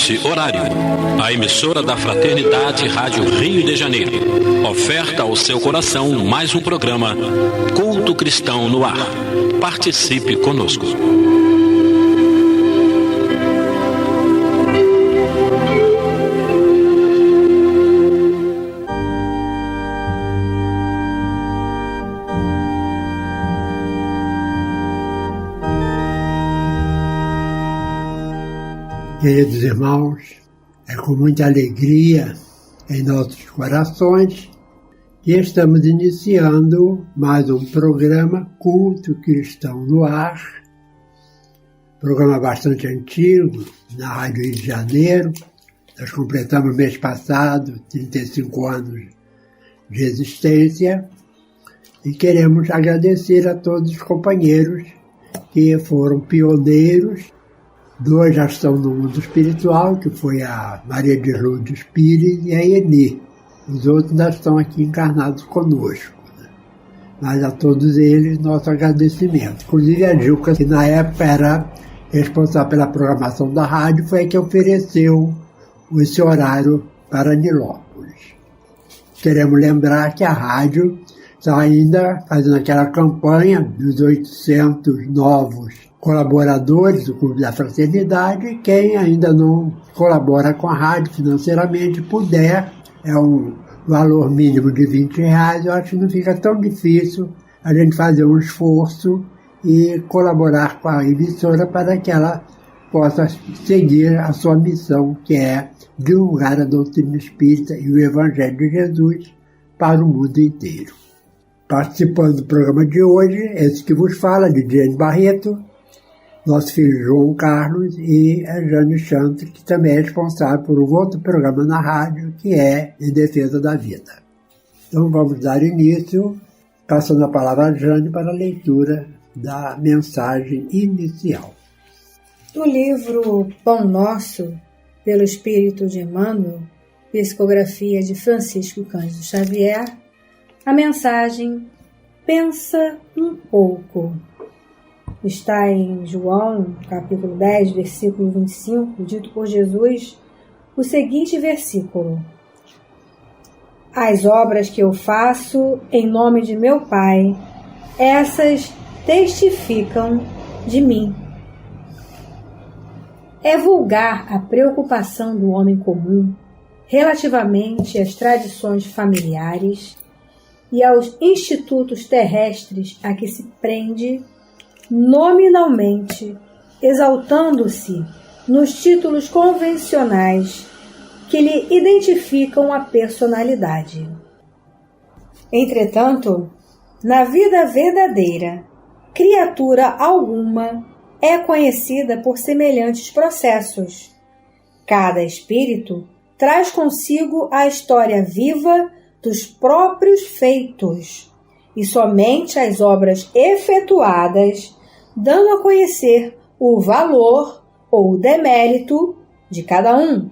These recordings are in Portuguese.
Neste horário, a emissora da Fraternidade Rádio Rio de Janeiro oferta ao seu coração mais um programa Culto Cristão no Ar. Participe conosco. Queridos irmãos, é com muita alegria em nossos corações que estamos iniciando mais um programa Culto Cristão no Ar, programa bastante antigo, na Rádio Rio de Janeiro. Nós completamos mês passado 35 anos de existência e queremos agradecer a todos os companheiros que foram pioneiros. Dois já estão no mundo espiritual, que foi a Maria de Lourdes Pires e a Eni. Os outros ainda estão aqui encarnados conosco. Mas a todos eles, nosso agradecimento. Inclusive a Gilca, que na época era responsável pela programação da rádio, foi a que ofereceu esse horário para Nilópolis. Queremos lembrar que a rádio está ainda fazendo aquela campanha dos 800 novos colaboradores do Clube da Fraternidade. Quem ainda não colabora com a rádio financeiramente puder, é um valor mínimo de R$20, eu acho que não fica tão difícil a gente fazer um esforço e colaborar com a emissora para que ela possa seguir a sua missão, que é divulgar a doutrina espírita e o Evangelho de Jesus para o mundo inteiro. Participando do programa de hoje, esse que vos fala, Lidiane Barreto, nosso filho João Carlos e a Jane Chantre, que também é responsável por um outro programa na rádio, que é Em Defesa da Vida. Então vamos dar início, passando a palavra a Jane para a leitura da mensagem inicial. Do livro Pão Nosso, pelo Espírito de Emmanuel, psicografia de Francisco Cândido Xavier, a mensagem Pensa um pouco. Está em João, capítulo 10, versículo 25, dito por Jesus, o seguinte versículo: As obras que eu faço em nome de meu Pai, essas testificam de mim. É vulgar a preocupação do homem comum relativamente às tradições familiares e aos institutos terrestres a que se prende nominalmente, exaltando-se nos títulos convencionais que lhe identificam a personalidade. Entretanto, na vida verdadeira, criatura alguma é conhecida por semelhantes processos. Cada espírito traz consigo a história viva dos próprios feitos, e somente as obras efetuadas dão a conhecer o valor ou o demérito de cada um.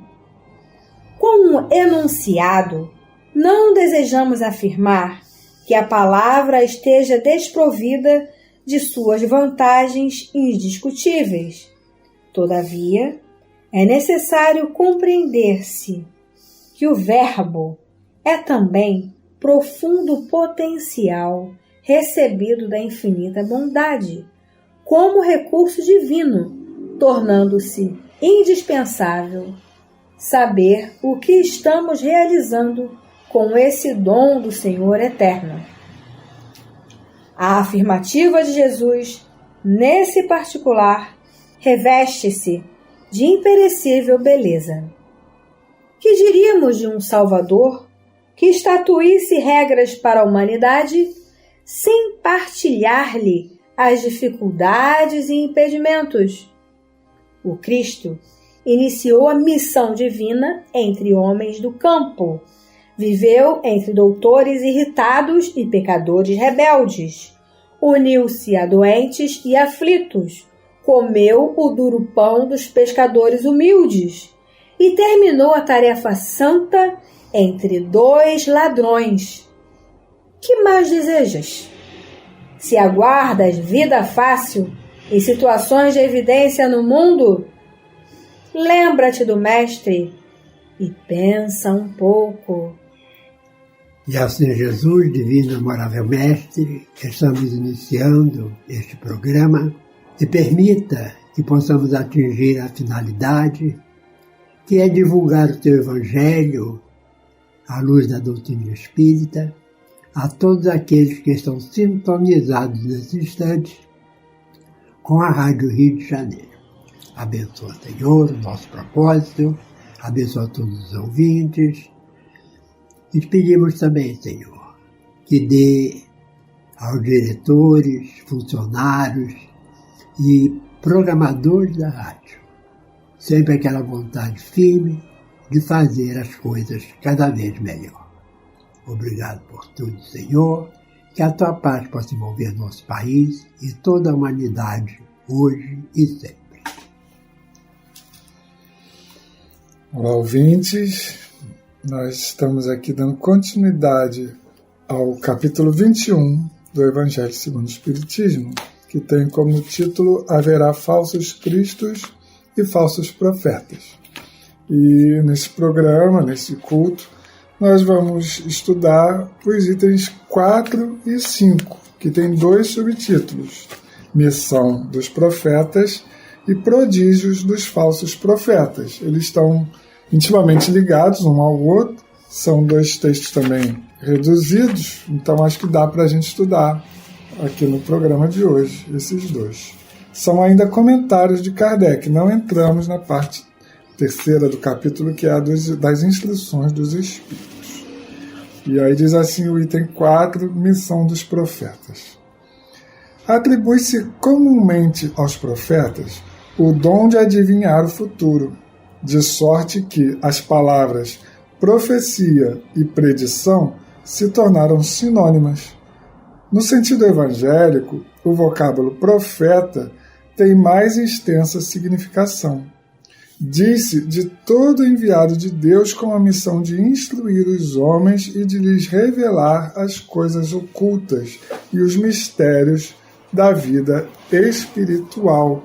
Como enunciado, não desejamos afirmar que a palavra esteja desprovida de suas vantagens indiscutíveis. Todavia, é necessário compreender-se que o verbo é também profundo potencial recebido da infinita bondade, como recurso divino, tornando-se indispensável saber o que estamos realizando com esse dom do Senhor eterno. A afirmativa de Jesus, nesse particular, reveste-se de imperecível beleza. Que diríamos de um Salvador que estatuísse regras para a humanidade sem partilhar-lhe as dificuldades e impedimentos? O Cristo iniciou a missão divina entre homens do campo, viveu entre doutores irritados e pecadores rebeldes, uniu-se a doentes e aflitos, comeu o duro pão dos pescadores humildes e terminou a tarefa santa entre dois ladrões. Que mais desejas? Se aguardas vida fácil e situações de evidência no mundo, lembra-te do Mestre e pensa um pouco. E assim, Jesus, Divino Amorável Mestre, estamos iniciando este programa e permita que possamos atingir a finalidade, que é divulgar o teu Evangelho à luz da doutrina espírita a todos aqueles que estão sintonizados nesse instante com a Rádio Rio de Janeiro. Abençoa, Senhor, o nosso propósito, abençoa todos os ouvintes. E pedimos também, Senhor, que dê aos diretores, funcionários e programadores da rádio sempre aquela vontade firme de fazer as coisas cada vez melhor. Obrigado por tudo, Senhor, que a tua paz possa envolver nosso país e toda a humanidade, hoje e sempre. Olá, ouvintes. Nós estamos aqui dando continuidade ao capítulo 21 do Evangelho segundo o Espiritismo, que tem como título Haverá falsos cristos e falsos profetas. E nesse programa, nesse culto, nós vamos estudar os itens 4 e 5, que tem 2 subtítulos: Missão dos Profetas e Prodígios dos Falsos Profetas. Eles estão intimamente ligados um ao outro, são 2 textos também reduzidos, então acho que dá para a gente estudar aqui no programa de hoje, esses 2. São ainda comentários de Kardec, não entramos na parte terceira do capítulo, que é a das instruções dos Espíritos. E aí diz assim o item 4, Missão dos Profetas. Atribui-se comumente aos profetas o dom de adivinhar o futuro, de sorte que as palavras profecia e predição se tornaram sinônimas. No sentido evangélico, o vocábulo profeta tem mais extensa significação. Diz-se de todo enviado de Deus com a missão de instruir os homens e de lhes revelar as coisas ocultas e os mistérios da vida espiritual.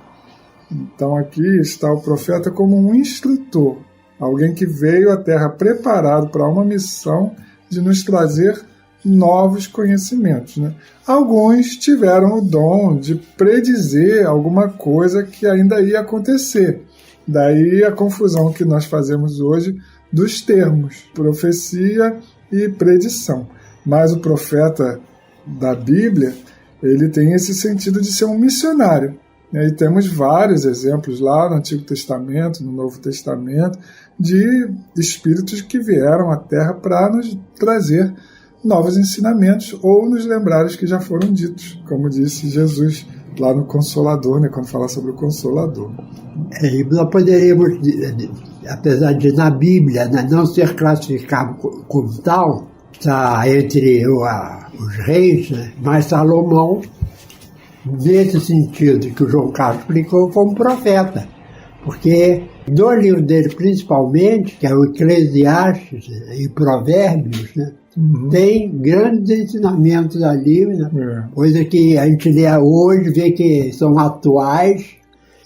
Então aqui está o profeta como um instrutor, alguém que veio à Terra preparado para uma missão de nos trazer novos conhecimentos, né? Alguns tiveram o dom de predizer alguma coisa que ainda ia acontecer. Daí a confusão que nós fazemos hoje dos termos, profecia e predição. Mas o profeta da Bíblia, ele tem esse sentido de ser um missionário. E temos vários exemplos lá no Antigo Testamento, no Novo Testamento, de espíritos que vieram à Terra para nos trazer novos ensinamentos ou nos lembrar os que já foram ditos, como disse Jesus lá no Consolador, né, quando fala sobre o Consolador. E nós poderíamos, apesar de na Bíblia, né, não ser classificado como tal, está entre os reis, né, mas Salomão, nesse sentido que o João Carlos explicou, foi um profeta. Porque no livro dele, principalmente, que é o Eclesiastes, né, e Provérbios, né, tem grandes ensinamentos ali, né, coisa que a gente lê hoje, vê que são atuais,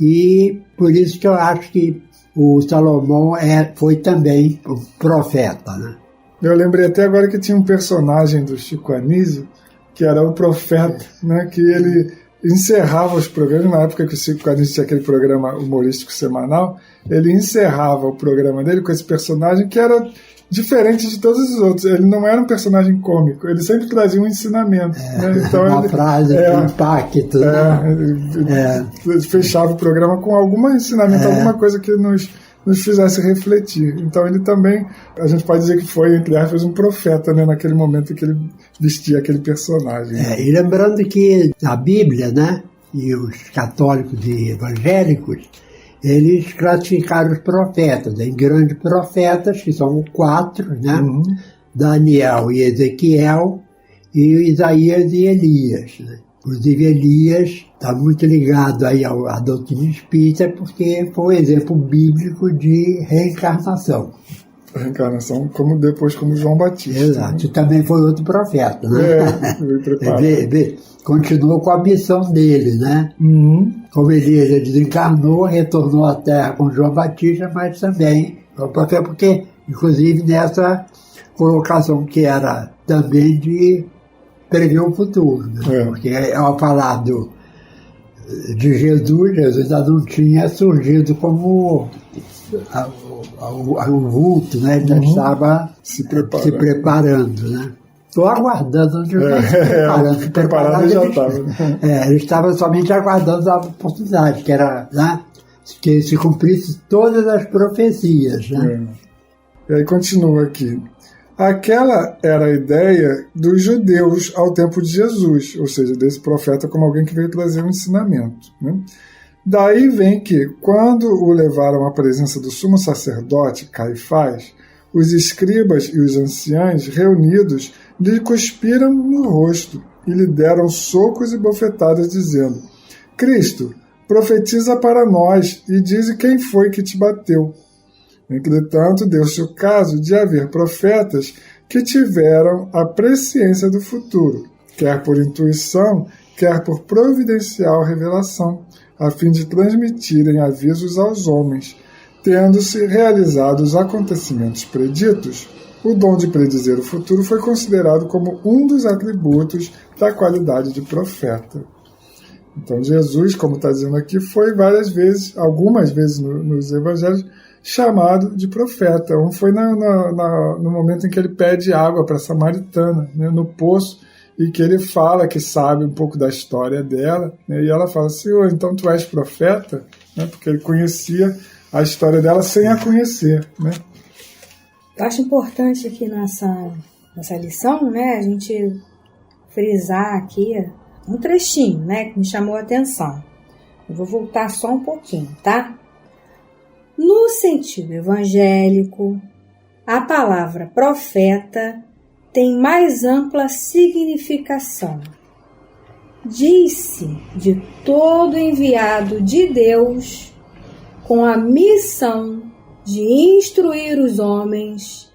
e por isso que eu acho que o Salomão foi também um profeta. Né? Eu lembrei até agora que tinha um personagem do Chico Anísio, que era o profeta, né, que ele encerrava os programas, na época que o Chico Anísio tinha aquele programa humorístico semanal, ele encerrava o programa dele com esse personagem que era diferente de todos os outros. Ele não era um personagem cômico, ele sempre trazia um ensinamento. Né? Então uma frase de impacto. Ele fechava o programa com algum ensinamento, alguma coisa que nos fizesse refletir. Então ele também, a gente pode dizer que foi, entre aspas, um profeta, né, naquele momento que ele vestia aquele personagem. E lembrando que a Bíblia, né, e os católicos e evangélicos, eles classificaram os profetas em grandes profetas, que são 4, né? Daniel e Ezequiel, e Isaías e Elias. Né? Inclusive Elias está muito ligado aí à doutrina espírita, porque foi um exemplo bíblico de reencarnação. reencarnação, como depois como João Batista. Exato, e também foi outro profeta, né? Veio preparado. Continuou com a missão dele, né? Como ele desencarnou, retornou à Terra com João Batista, mas também, porque inclusive nessa colocação que era também de prever o futuro, né? Porque ao falar de Jesus ainda não tinha surgido como o vulto, né? Ele já estava se preparando, né? Estou aguardando, se preparando já estava. Ele estava somente aguardando a oportunidade, que era, né, que se cumprisse todas as profecias, né? E aí continua aqui. Aquela era a ideia dos judeus ao tempo de Jesus, ou seja, desse profeta como alguém que veio trazer um ensinamento, né? Daí vem que, quando o levaram à presença do sumo sacerdote, Caifás, os escribas e os anciãos reunidos lhe cuspiram no rosto e lhe deram socos e bofetadas, dizendo: Cristo, profetiza para nós e dize quem foi que te bateu. Entretanto, deu-se o caso de haver profetas que tiveram a presciência do futuro, quer por intuição, quer por providencial revelação, a fim de transmitirem avisos aos homens. Tendo-se realizado os acontecimentos preditos, o dom de predizer o futuro foi considerado como um dos atributos da qualidade de profeta. Então Jesus, como está dizendo aqui, foi algumas vezes nos evangelhos, chamado de profeta. Um foi no momento em que ele pede água para a samaritana, né, no poço, e que ele fala que sabe um pouco da história dela, né, e ela fala: Senhor, então tu és profeta? Né, porque ele conhecia a história dela sem a conhecer, né? Eu acho importante aqui nessa lição, né, a gente frisar aqui um trechinho, né, que me chamou a atenção. Eu vou voltar só um pouquinho, tá? No sentido evangélico, a palavra profeta tem mais ampla significação. Diz-se de todo enviado de Deus com a missão de instruir os homens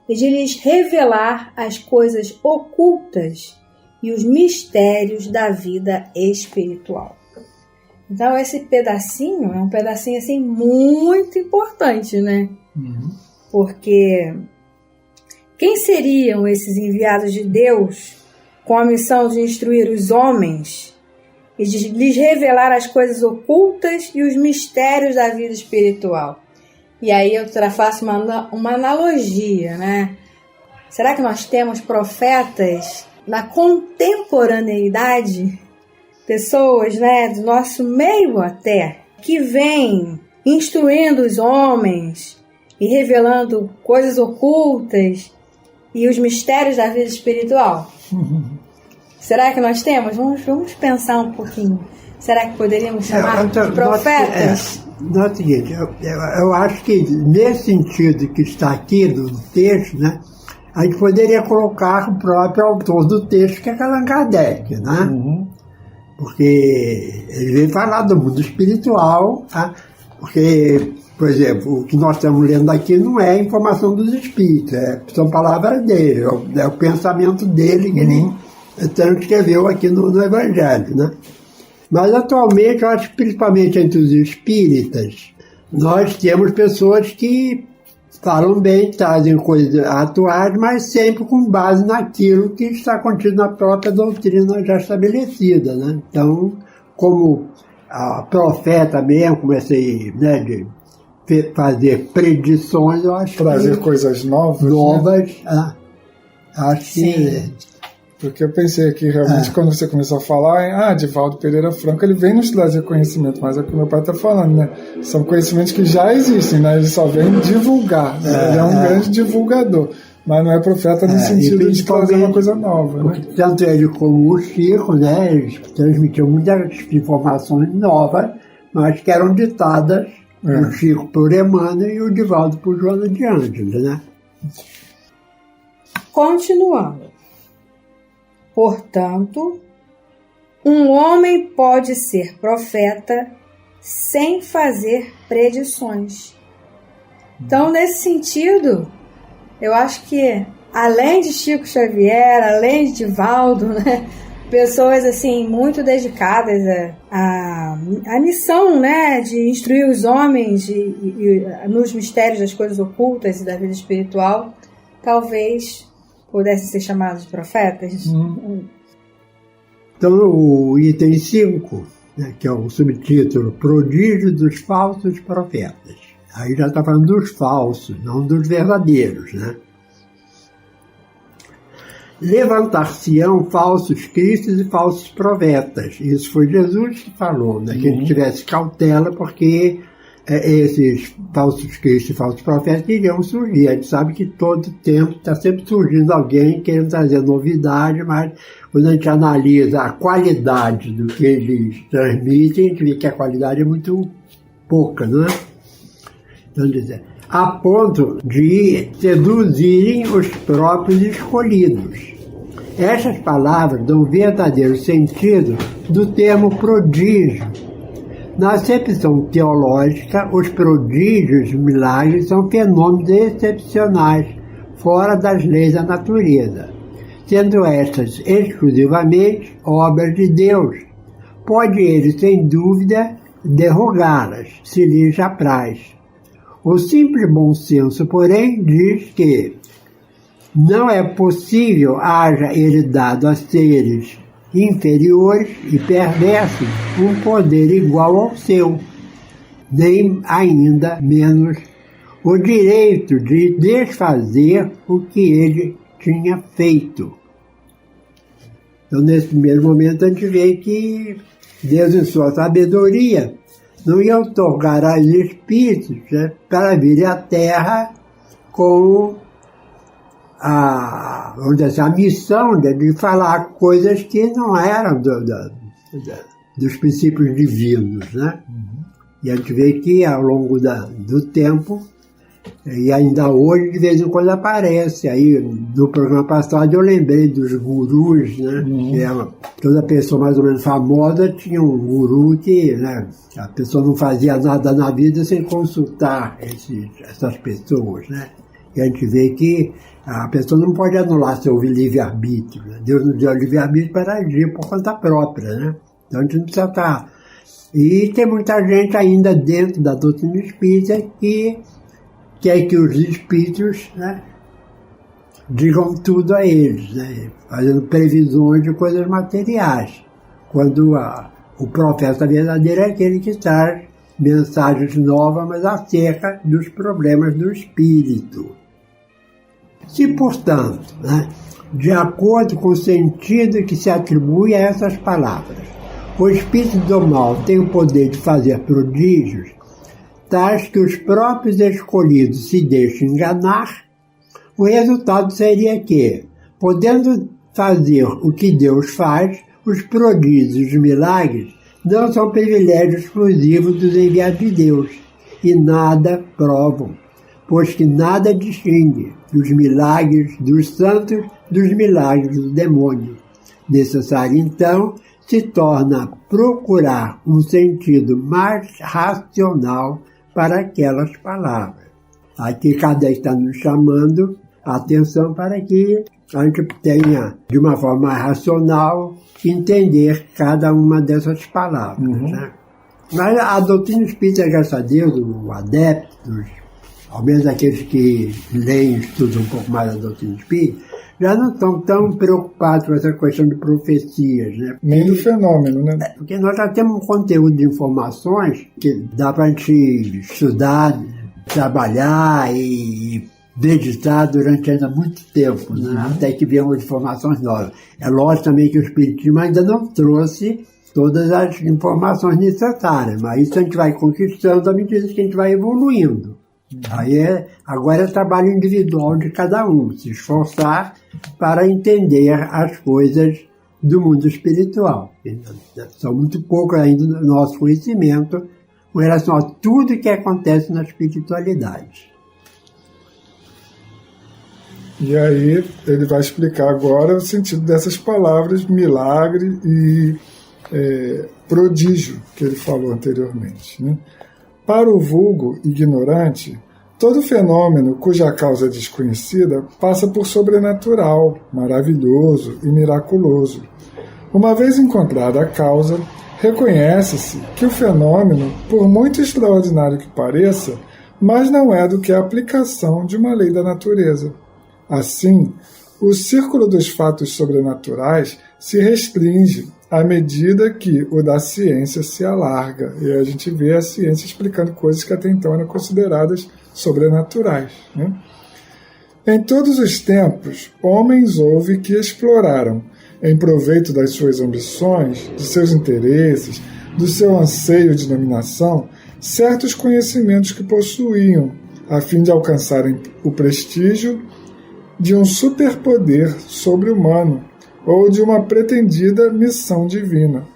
e de lhes revelar as coisas ocultas e os mistérios da vida espiritual. Então esse pedacinho é um pedacinho assim muito importante, né? Porque quem seriam esses enviados de Deus com a missão de instruir os homens e de lhes revelar as coisas ocultas e os mistérios da vida espiritual? E aí eu faço uma analogia, né? Será que nós temos profetas na contemporaneidade? Pessoas, né, do nosso meio até, que vêm instruindo os homens e revelando coisas ocultas e os mistérios da vida espiritual? Será que nós temos? Vamos pensar um pouquinho. Será que poderíamos chamar de profetas? Não é o seguinte, eu acho que nesse sentido que está aqui no texto, né, a gente poderia colocar o próprio autor do texto, que é Allan Kardec, né? Porque ele veio falar do mundo espiritual, tá? Porque, por exemplo, o que nós estamos lendo aqui não é informação dos espíritos, são palavras dele, é o pensamento dele que ele escreveu aqui no Evangelho, né? Mas atualmente, eu acho que principalmente entre os espíritas, nós temos pessoas que falam bem, trazem coisas atuais, mas sempre com base naquilo que está contido na própria doutrina já estabelecida, né? Então, como a profeta mesmo, comecei, né, de fazer predições, eu acho trazer coisas novas. Né? Acho que... Porque eu pensei aqui, realmente, quando você começou a falar, Divaldo Pereira Franco, ele vem nos trazer conhecimento, mas é o que o meu pai está falando, né? São conhecimentos que já existem, né? Ele só vem divulgar, né? Ele é um grande divulgador, mas não é profeta no sentido de trazer uma coisa nova, né? Tanto ele como o Chico, né? Eles transmitiam muitas informações novas, mas que eram ditadas, o Chico por Emmanuel e o Divaldo por Joana de Ângeles, né? Continuando. Portanto, um homem pode ser profeta sem fazer predições. Então, nesse sentido, Eu acho que, além de Chico Xavier, além de Divaldo, né, pessoas assim muito dedicadas à missão, né, de instruir os homens nos mistérios das coisas ocultas e da vida espiritual, talvez pudessem ser chamados de profetas. Então, o item 5, né, que é o subtítulo Prodígio dos Falsos Profetas. Aí já está falando dos falsos, não dos verdadeiros, né? Levantar-se-ão falsos cristos e falsos profetas. Isso foi Jesus que falou, né? Que a gente tivesse cautela, porque esses falsos cristos e falsos profetas iriam surgir. A gente sabe que todo tempo está sempre surgindo alguém querendo trazer novidade, mas quando a gente analisa a qualidade do que eles transmitem, a gente vê que a qualidade é muito pouca, não é? Então, dizer, a ponto de seduzirem os próprios escolhidos. Estas palavras dão verdadeiro sentido do termo prodígio. Na acepção teológica, os prodígios, milagres, são fenômenos excepcionais, fora das leis da natureza, sendo estas exclusivamente obras de Deus. Pode ele, sem dúvida, derrogá-las, se lhe apraz. O simples bom senso, porém, diz que não é possível haja ele dado a seres inferiores e perversos um poder igual ao seu, nem ainda menos o direito de desfazer o que ele tinha feito. Então, nesse primeiro momento, a gente vê que Deus, em sua sabedoria, não ia otorgar aos espíritos, né, para virem à Terra com vamos dizer assim, a missão de falar coisas que não eram dos princípios divinos, né? E a gente vê que ao longo do tempo, e ainda hoje, de vez em quando aparece. Aí, no programa passado, eu lembrei dos gurus, né? Toda pessoa mais ou menos famosa tinha um guru que, né, a pessoa não fazia nada na vida sem consultar essas pessoas, né? E a gente vê que a pessoa não pode anular seu livre-arbítrio, né? Deus nos deu livre-arbítrio para agir por conta própria, né? Então a gente não precisa estar... E tem muita gente ainda dentro da doutrina espírita que quer que os espíritos, né, digam tudo a eles, né, fazendo previsões de coisas materiais, quando o profeta verdadeiro é aquele que traz mensagens novas, mas acerca dos problemas do espírito. Se, portanto, né, de acordo com o sentido que se atribui a essas palavras, o espírito do mal tem o poder de fazer prodígios, tais que os próprios escolhidos se deixam enganar, o resultado seria que, podendo fazer o que Deus faz, os prodígios e os milagres não são privilégios exclusivos dos enviados de Deus, e nada provam, pois que nada distingue os milagres dos santos dos milagres do demônio. Necessário, então, se torna procurar um sentido mais racional para aquelas palavras. Aqui Kardec está nos chamando a atenção para que a gente tenha, de uma forma mais racional, entender cada uma dessas palavras. Né? Mas a doutrina espírita, graças a Deus, os adeptos, ao menos aqueles que leem e estudam um pouco mais a doutrina espírita, já não estão tão preocupados com essa questão de profecias, né? Nem do fenômeno, né? Porque nós já temos um conteúdo de informações que dá para a gente estudar, trabalhar e meditar durante ainda muito tempo, né? Até que venham informações novas. É lógico também que o Espiritismo ainda não trouxe todas as informações necessárias, mas isso a gente vai conquistando à medida que a gente vai evoluindo. Aí agora é trabalho individual de cada um, se esforçar para entender as coisas do mundo espiritual. São muito pouco ainda no nosso conhecimento com relação a tudo que acontece na espiritualidade. E aí ele vai explicar agora o sentido dessas palavras milagre e prodígio que ele falou anteriormente, né? Para o vulgo ignorante, Todo fenômeno cuja causa é desconhecida passa por sobrenatural, maravilhoso e miraculoso. Uma vez encontrada a causa, reconhece-se que o fenômeno, por muito extraordinário que pareça, mas não é do que a aplicação de uma lei da natureza. Assim, o círculo dos fatos sobrenaturais se restringe à medida que o da ciência se alarga. E a gente vê a ciência explicando coisas que até então eram consideradas sobrenaturais, né? Em todos os tempos, homens houve que exploraram, em proveito das suas ambições, dos seus interesses, do seu anseio de dominação, certos conhecimentos que possuíam, a fim de alcançarem o prestígio de um superpoder sobre-humano ou de uma pretendida missão divina.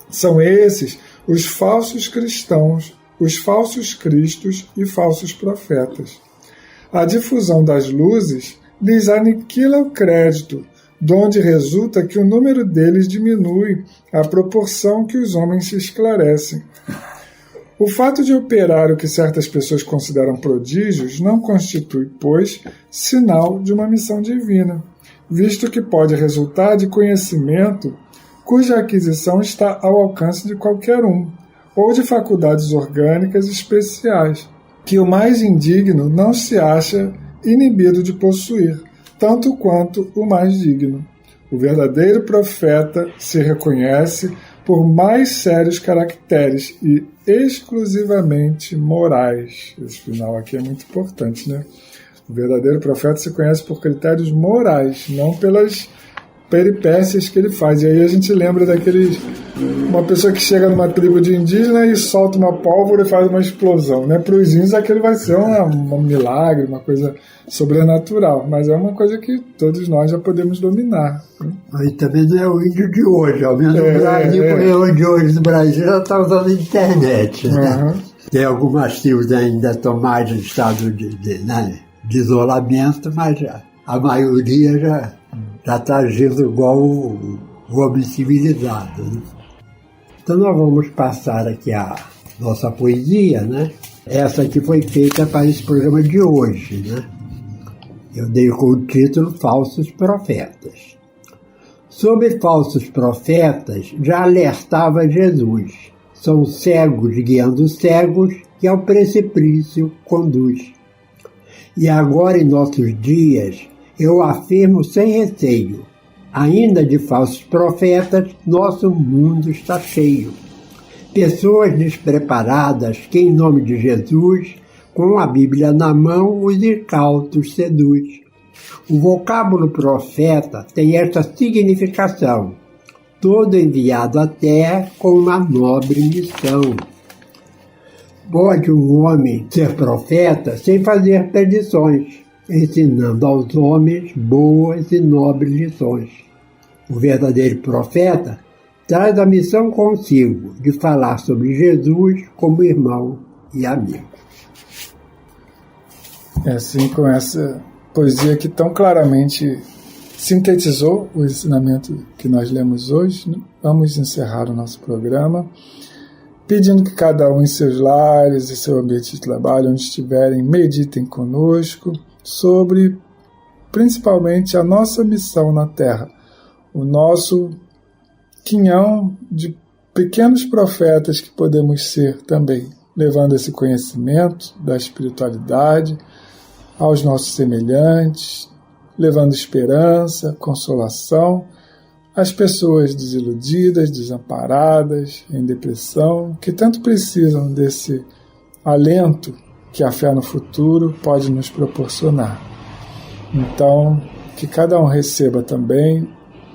São esses os falsos cristãos, os falsos cristos e falsos profetas. A difusão das luzes lhes aniquila o crédito, donde resulta que o número deles diminui à proporção que os homens se esclarecem. O fato de operar o que certas pessoas consideram prodígios não constitui, pois, sinal de uma missão divina, visto que pode resultar de conhecimento cuja aquisição está ao alcance de qualquer um, ou de faculdades orgânicas especiais, que o mais indigno não se acha inibido de possuir, tanto quanto o mais digno. O verdadeiro profeta se reconhece por mais sérios caracteres e exclusivamente morais. Esse final aqui é muito importante, né? O verdadeiro profeta se conhece por critérios morais, não pelas peripécias que ele faz. E aí a gente lembra daqueles... uma pessoa que chega numa tribo de indígena e solta uma pólvora e faz uma explosão, né? Para os índios aquilo vai ser um milagre, uma coisa sobrenatural, mas é uma coisa que todos nós já podemos dominar, né? Aí também não é o índio de hoje, ao menos o Brasil, porque o de hoje do Brasil já está usando a internet, né? Uhum. Tem algumas tribos ainda estão mais em estado de isolamento, mas a maioria já está agindo igual o homem civilizado, né? Então nós vamos passar aqui a nossa poesia, né? Essa aqui foi feita para esse programa de hoje, né? Eu dei com o título Falsos Profetas. Sobre falsos profetas já alertava Jesus. São cegos guiando cegos que ao precipício conduz. E agora em nossos dias eu afirmo sem receio, ainda de falsos profetas, nosso mundo está cheio. Pessoas despreparadas que, em nome de Jesus, com a Bíblia na mão, os incautos seduz. O vocábulo profeta tem esta significação: todo enviado à terra com uma nobre missão. Pode um homem ser profeta sem fazer predições, ensinando aos homens boas e nobres lições. O verdadeiro profeta traz a missão consigo de falar sobre Jesus como irmão e amigo. É assim, com essa poesia que tão claramente sintetizou o ensinamento que nós lemos hoje, né? Vamos encerrar o nosso programa pedindo que cada um em seus lares e seu ambiente de trabalho, onde estiverem, meditem conosco sobre principalmente a nossa missão na Terra, o nosso quinhão de pequenos profetas que podemos ser também, levando esse conhecimento da espiritualidade aos nossos semelhantes, levando esperança, consolação às pessoas desiludidas, desamparadas, em depressão, que tanto precisam desse alento que a fé no futuro pode nos proporcionar. Então, que cada um receba também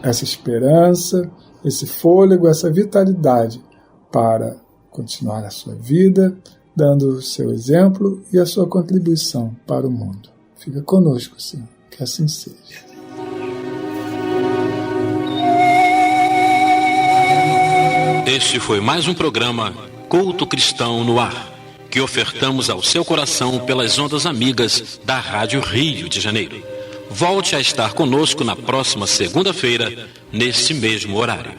essa esperança, esse fôlego, essa vitalidade para continuar a sua vida, dando o seu exemplo e a sua contribuição para o mundo. Fica conosco, Senhor, que assim seja. Este foi mais um programa Culto Cristão no Ar, que ofertamos ao seu coração pelas ondas amigas da Rádio Rio de Janeiro. Volte a estar conosco na próxima segunda-feira, nesse mesmo horário.